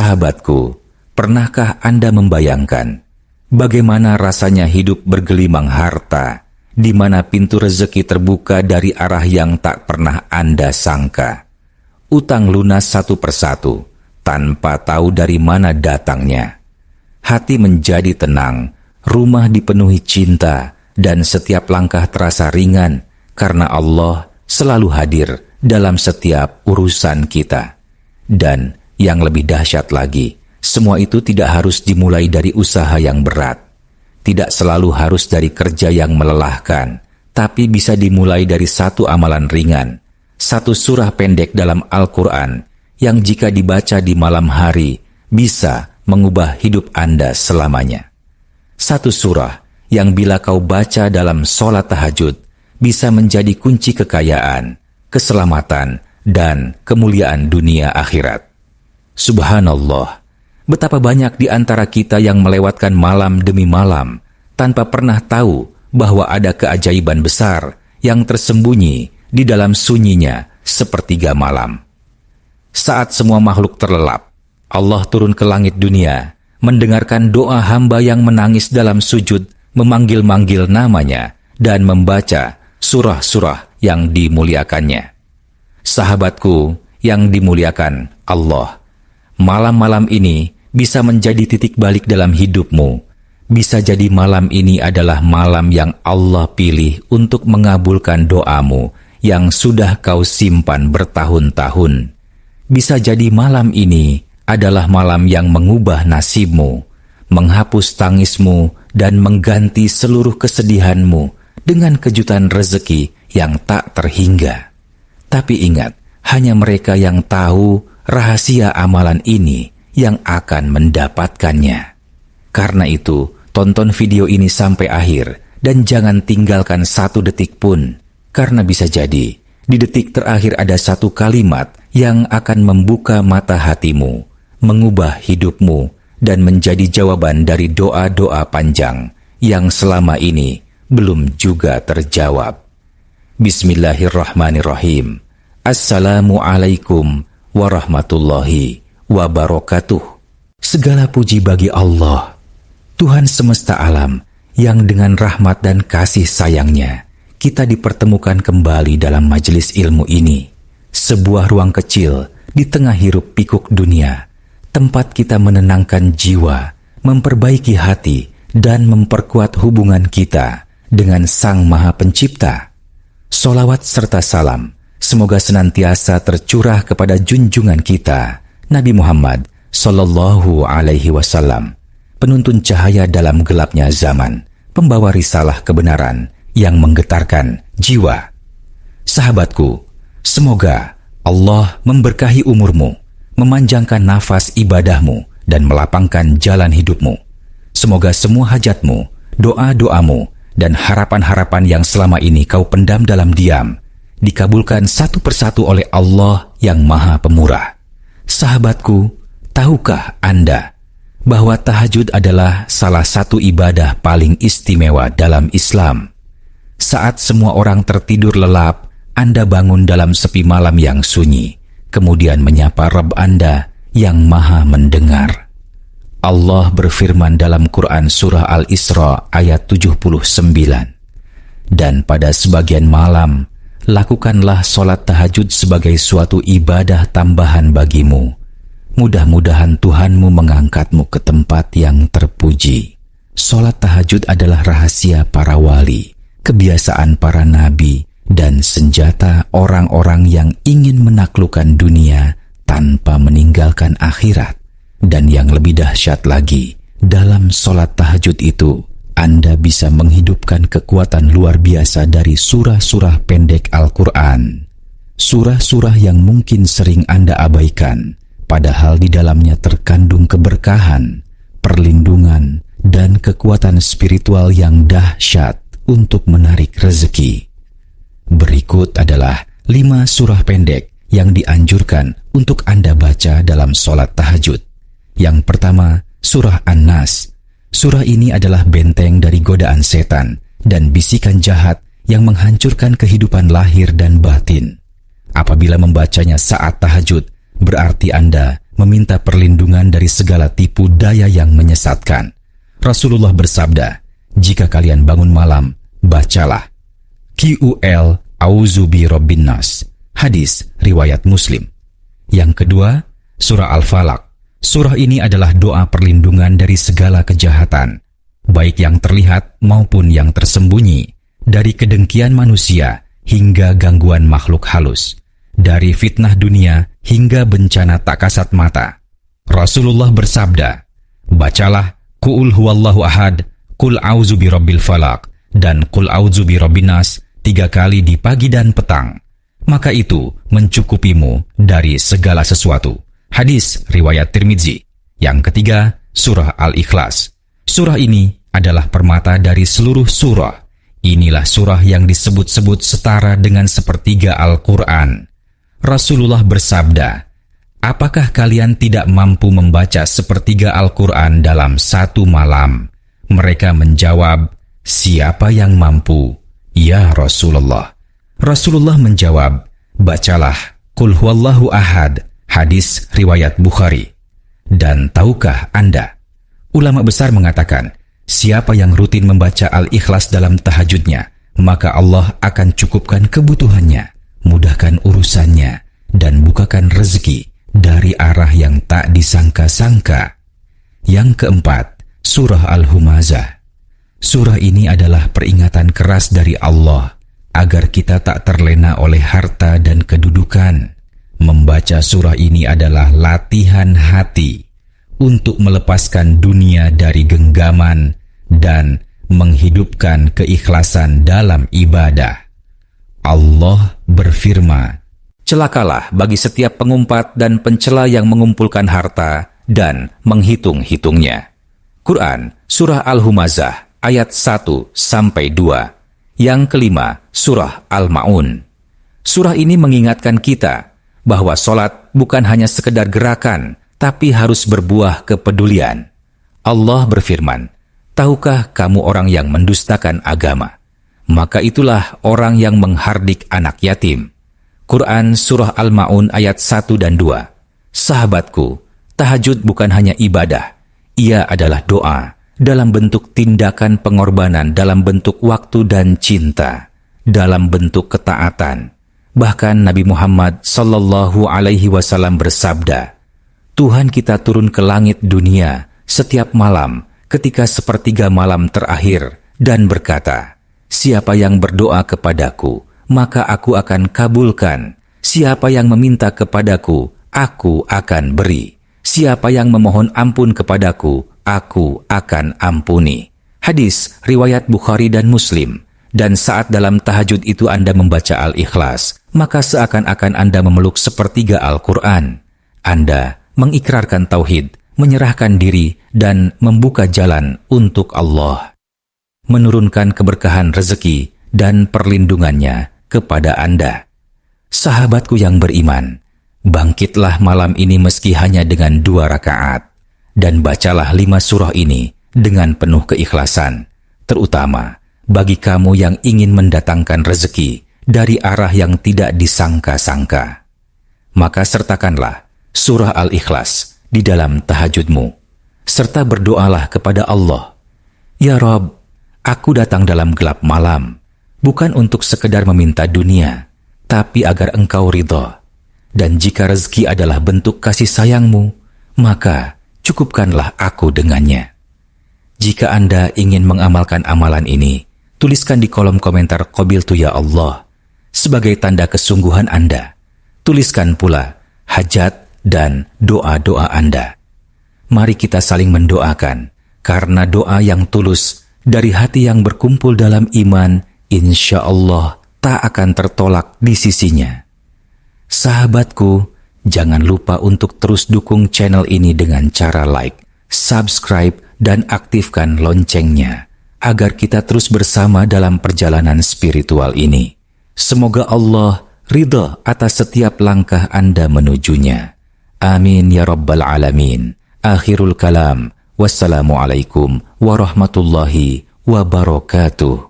Sahabatku, pernahkah Anda membayangkan bagaimana rasanya hidup bergelimang harta, di mana pintu rezeki terbuka dari arah yang tak pernah Anda sangka? Utang lunas satu persatu, tanpa tahu dari mana datangnya. Hati menjadi tenang, rumah dipenuhi cinta, dan setiap langkah terasa ringan, karena Allah selalu hadir dalam setiap urusan kita. Dan yang lebih dahsyat lagi, semua itu tidak harus dimulai dari usaha yang berat. Tidak selalu harus dari kerja yang melelahkan, tapi bisa dimulai dari satu amalan ringan, satu surah pendek dalam Al-Quran, yang jika dibaca di malam hari, bisa mengubah hidup Anda selamanya. Satu surah yang bila kau baca dalam sholat tahajud, bisa menjadi kunci kekayaan, keselamatan, dan kemuliaan dunia akhirat. Subhanallah, betapa banyak di antara kita yang melewatkan malam demi malam, tanpa pernah tahu bahwa ada keajaiban besar yang tersembunyi di dalam sunyinya sepertiga malam. Saat semua makhluk terlelap, Allah turun ke langit dunia, mendengarkan doa hamba yang menangis dalam sujud, memanggil-manggil namanya, dan membaca surah-surah yang dimuliakannya. Sahabatku yang dimuliakan Allah, malam-malam ini bisa menjadi titik balik dalam hidupmu. Bisa jadi malam ini adalah malam yang Allah pilih untuk mengabulkan doamu yang sudah kau simpan bertahun-tahun. Bisa jadi malam ini adalah malam yang mengubah nasibmu, menghapus tangismu, dan mengganti seluruh kesedihanmu dengan kejutan rezeki yang tak terhingga. Tapi ingat, hanya mereka yang tahu rahasia amalan ini yang akan mendapatkannya. Karena itu, tonton video ini sampai akhir dan jangan tinggalkan satu detik pun, karena bisa jadi di detik terakhir ada satu kalimat yang akan membuka mata hatimu, mengubah hidupmu, dan menjadi jawaban dari doa-doa panjang yang selama ini belum juga terjawab. Bismillahirrahmanirrahim. Assalamualaikum warahmatullahi wabarakatuh. Segala puji bagi Allah, Tuhan semesta alam, yang dengan rahmat dan kasih sayangnya kita dipertemukan kembali dalam majelis ilmu ini, sebuah ruang kecil di tengah hiruk pikuk dunia, tempat kita menenangkan jiwa, memperbaiki hati, dan memperkuat hubungan kita dengan Sang Maha Pencipta. Sholawat serta salam semoga senantiasa tercurah kepada junjungan kita, Nabi Muhammad Sallallahu Alaihi Wasallam, penuntun cahaya dalam gelapnya zaman, pembawa risalah kebenaran yang menggetarkan jiwa. Sahabatku, semoga Allah memberkahi umurmu, memanjangkan nafas ibadahmu, dan melapangkan jalan hidupmu. Semoga semua hajatmu, doa-doamu, dan harapan-harapan yang selama ini kau pendam dalam diam, dikabulkan satu persatu oleh Allah yang Maha Pemurah. Sahabatku, tahukah Anda bahwa tahajud adalah salah satu ibadah paling istimewa dalam Islam? Saat semua orang tertidur lelap, Anda bangun dalam sepi malam yang sunyi, kemudian menyapa Rabb Anda yang Maha Mendengar. Allah berfirman dalam Quran Surah Al-Isra ayat 79, "Dan pada sebagian malam, lakukanlah sholat tahajud sebagai suatu ibadah tambahan bagimu. Mudah-mudahan Tuhanmu mengangkatmu ke tempat yang terpuji." Sholat tahajud adalah rahasia para wali, kebiasaan para nabi, dan senjata orang-orang yang ingin menaklukkan dunia tanpa meninggalkan akhirat. Dan yang lebih dahsyat lagi, dalam sholat tahajud itu, Anda bisa menghidupkan kekuatan luar biasa dari surah-surah pendek Al-Quran. Surah-surah yang mungkin sering Anda abaikan, padahal di dalamnya terkandung keberkahan, perlindungan, dan kekuatan spiritual yang dahsyat untuk menarik rezeki. Berikut adalah 5 surah pendek yang dianjurkan untuk Anda baca dalam sholat tahajud. Yang pertama, surah An-Nas. Surah ini adalah benteng dari godaan setan dan bisikan jahat yang menghancurkan kehidupan lahir dan batin. Apabila membacanya saat tahajud, berarti Anda meminta perlindungan dari segala tipu daya yang menyesatkan. Rasulullah bersabda, jika kalian bangun malam, bacalah QL A'udzu birabbin nas. Hadis riwayat Muslim. Yang kedua, surah Al-Falaq. Surah ini adalah doa perlindungan dari segala kejahatan, baik yang terlihat maupun yang tersembunyi, dari kedengkian manusia hingga gangguan makhluk halus, dari fitnah dunia hingga bencana tak kasat mata. Rasulullah bersabda, bacalah Qul huwallahu ahad, Qul a'udzu birabbil falaq, dan Qul a'udzu birabbin nas 3 kali di pagi dan petang. Maka itu mencukupimu dari segala sesuatu. Hadis riwayat Tirmidzi. Yang ketiga, surah Al-Ikhlas. Surah ini adalah permata dari seluruh surah. Inilah surah yang disebut-sebut setara dengan sepertiga Al-Quran. Rasulullah bersabda, apakah kalian tidak mampu membaca sepertiga Al-Quran dalam 1 malam? Mereka menjawab, siapa yang mampu? Ya Rasulullah. Rasulullah menjawab, bacalah Qul huwallahu ahad. Hadis riwayat Bukhari. Dan tahukah Anda? Ulama besar mengatakan, siapa yang rutin membaca Al-Ikhlas dalam tahajudnya, maka Allah akan cukupkan kebutuhannya, mudahkan urusannya, dan bukakan rezeki dari arah yang tak disangka-sangka. Yang keempat, surah Al-Humazah. Surah ini adalah peringatan keras dari Allah agar kita tak terlena oleh harta dan kedudukan. Membaca surah ini adalah latihan hati untuk melepaskan dunia dari genggaman dan menghidupkan keikhlasan dalam ibadah. Allah berfirman, celakalah bagi setiap pengumpat dan pencela yang mengumpulkan harta dan menghitung-hitungnya. Quran, surah Al-Humazah, ayat 1-2. Yang kelima, surah Al-Ma'un. Surah ini mengingatkan kita bahwa solat bukan hanya sekedar gerakan, tapi harus berbuah kepedulian. Allah berfirman, tahukah kamu orang yang mendustakan agama? Maka itulah orang yang menghardik anak yatim. Quran surah Al-Ma'un ayat 1 dan 2. Sahabatku, tahajud bukan hanya ibadah. Ia adalah doa dalam bentuk tindakan pengorbanan, dalam bentuk waktu dan cinta, dalam bentuk ketaatan. Bahkan Nabi Muhammad sallallahu alaihi wasallam bersabda, Tuhan kita turun ke langit dunia setiap malam ketika sepertiga malam terakhir dan berkata, siapa yang berdoa kepadaku, maka aku akan kabulkan. Siapa yang meminta kepadaku, aku akan beri. Siapa yang memohon ampun kepadaku, aku akan ampuni. Hadis riwayat Bukhari dan Muslim. Dan saat dalam tahajud itu Anda membaca Al-Ikhlas, maka seakan-akan Anda memeluk sepertiga Al-Quran. Anda mengikrarkan tauhid, menyerahkan diri, dan membuka jalan untuk Allah. Menurunkan keberkahan rezeki dan perlindungannya kepada Anda. Sahabatku yang beriman, bangkitlah malam ini meski hanya dengan 2 rakaat, dan bacalah 5 surah ini dengan penuh keikhlasan, terutama bagi kamu yang ingin mendatangkan rezeki dari arah yang tidak disangka-sangka. Maka sertakanlah surah Al-Ikhlas di dalam tahajudmu, serta berdoalah kepada Allah, ya Rabb, aku datang dalam gelap malam, bukan untuk sekedar meminta dunia, tapi agar Engkau ridha. Dan jika rezeki adalah bentuk kasih sayangmu, maka cukupkanlah aku dengannya. Jika Anda ingin mengamalkan amalan ini, tuliskan di kolom komentar qabiltu ya Allah. Sebagai tanda kesungguhan Anda, tuliskan pula hajat dan doa-doa Anda. Mari kita saling mendoakan, karena doa yang tulus dari hati yang berkumpul dalam iman, insya Allah tak akan tertolak di sisinya. Sahabatku, jangan lupa untuk terus dukung channel ini dengan cara like, subscribe, dan aktifkan loncengnya, agar kita terus bersama dalam perjalanan spiritual ini. Semoga Allah ridha atas setiap langkah Anda menujunya. Amin ya rabbal alamin. Akhirul kalam. Wassalamualaikum warahmatullahi wabarakatuh.